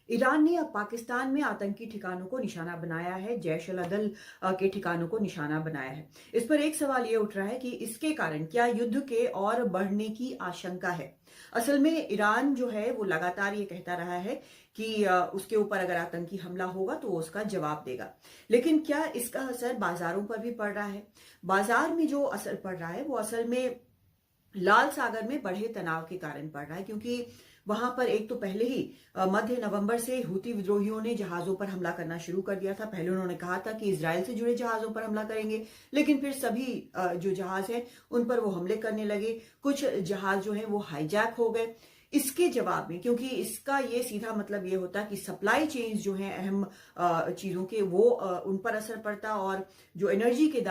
Iran ने अब पाकिस्तान में आतंकी ठिकानों को निशाना बनाया है, जैश-उल-अदल के ठिकानों को निशाना बनाया है। इस पर एक सवाल ये उठ रहा है कि इसके कारण क्या युद्ध के और बढ़ने की आशंका है? असल में ईरान जो है वो लगातार ये कहता रहा है कि उसके ऊपर अगर आतंकी हमला होगा तो वो उसका जवाब देगा। लेकिन क्या इसका असर बाजारों पर भी पड़ रहा है? बाजार में जो असर पड़ रहा है वो असल में लाल सागर में बढ़े तनाव के कारण पड़ रहा है, क्योंकि वहां पर एक तो पहले ही मध्य नवंबर से हूती विद्रोहियों ने जहाजों पर हमला करना शुरू कर दिया था। पहले उन्होंने कहा था कि इजराइल से जुड़े जहाजों पर हमला करेंगे, लेकिन फिर सभी जो जहाज हैं उन पर वो हमले करने लगे। कुछ जहाज जो हैं वो हाईजैक हो गए। इसके जवाब में, क्योंकि इसका ये सीधा मतलब ये होता है कि सप्लाई चेन्स जो हैं अहम चीजों के, वो उन पर असर पड़ता और जो एनर्जी के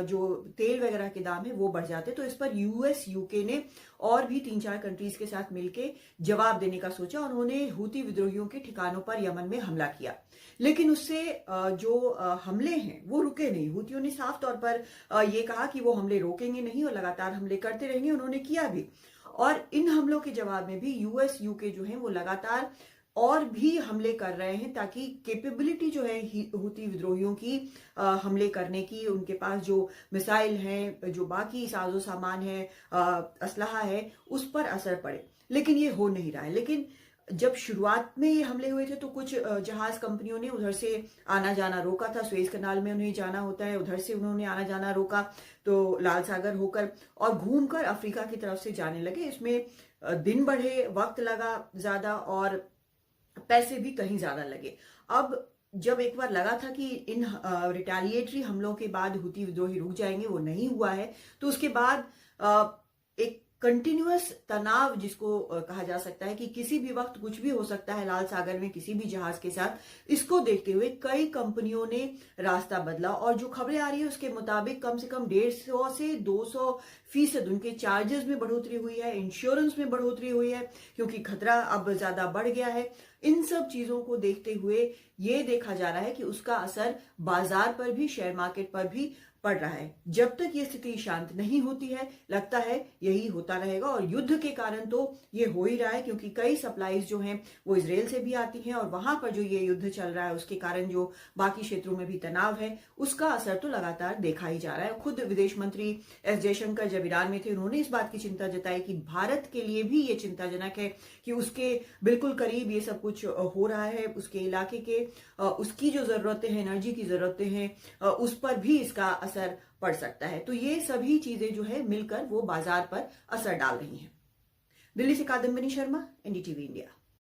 जो तेल वगैरह के दाम है वो बढ़ जाते। तो इस पर यूएस यूके ने और भी 3-4 कंट्रीज के साथ मिलकर जवाब देने का सोचा। उन्होंने हूती विद्रोहियों के ठिकानों पर यमन में हमला किया, लेकिन उससे जो हमले हैं वो रुके नहीं। हूतियों ने साफ तौर पर ये कहा कि वो हमले रोकेंगे नहीं और लगातार हमले करते रहेंगे। उन्होंने किया भी, और इन हमलों के जवाब में भी यूएस यूके जो है वो लगातार और भी हमले कर रहे हैं, ताकि कैपेबिलिटी जो है हूती विद्रोहियों की हमले करने की, उनके पास जो मिसाइल हैं, जो बाकी साजो सामान है, असलहा है, उस पर असर पड़े। लेकिन ये हो नहीं रहा है। लेकिन जब शुरुआत में ये हमले हुए थे तो कुछ जहाज कंपनियों ने उधर से आना जाना रोका था। सुएज कनाल में उन्हें जाना होता है, उधर से उन्होंने आना जाना रोका, तो लाल सागर होकर और घूमकर अफ्रीका की तरफ से जाने लगे। इसमें दिन बढ़े, वक्त लगा ज्यादा और पैसे भी कहीं ज्यादा लगे। अब जब एक बार लगा था कि इन रिटेलिएटरी हमलों के बाद हूती विद्रोही रुक जाएंगे, वो नहीं हुआ है। तो उसके बाद एक कंटिन्यूअस तनाव, जिसको कहा जा सकता है कि किसी भी वक्त कुछ भी हो सकता है लाल सागर में किसी भी जहाज के साथ, इसको देखते हुए कई कंपनियों ने रास्ता बदला। और जो खबरें आ रही है उसके मुताबिक कम से कम 150 से 200% उनके चार्जेस में बढ़ोतरी हुई है, इंश्योरेंस में बढ़ोतरी हुई है, क्योंकि खतरा अब ज्यादा बढ़ गया है। इन सब चीजों को देखते हुए ये देखा जा रहा है कि उसका असर बाजार पर भी, शेयर मार्केट पर भी पड़ रहा है। जब तक ये स्थिति शांत नहीं होती है, लगता है यही होता रहेगा। और युद्ध के कारण तो ये हो ही रहा है, क्योंकि कई सप्लाईज जो हैं वो इजराइल से भी आती हैं, और वहां पर जो ये युद्ध चल रहा है उसके कारण जो बाकी क्षेत्रों में भी तनाव है, उसका असर तो लगातार देखा ही जा रहा है। खुद विदेश मंत्री एस जयशंकर जब ईरान में थे, उन्होंने इस बात की चिंता जताई कि भारत के लिए भी ये चिंताजनक है कि उसके बिल्कुल करीब ये सब कुछ हो रहा है, उसके इलाके के, उसकी जो जरूरतें हैं, एनर्जी की जरूरतें हैं, उस पर भी इसका असर पड़ सकता है। तो ये सभी चीजें जो है मिलकर वो बाजार पर असर डाल रही हैं। दिल्ली से कादम्बिनी शर्मा, एनडीटीवी इंडिया।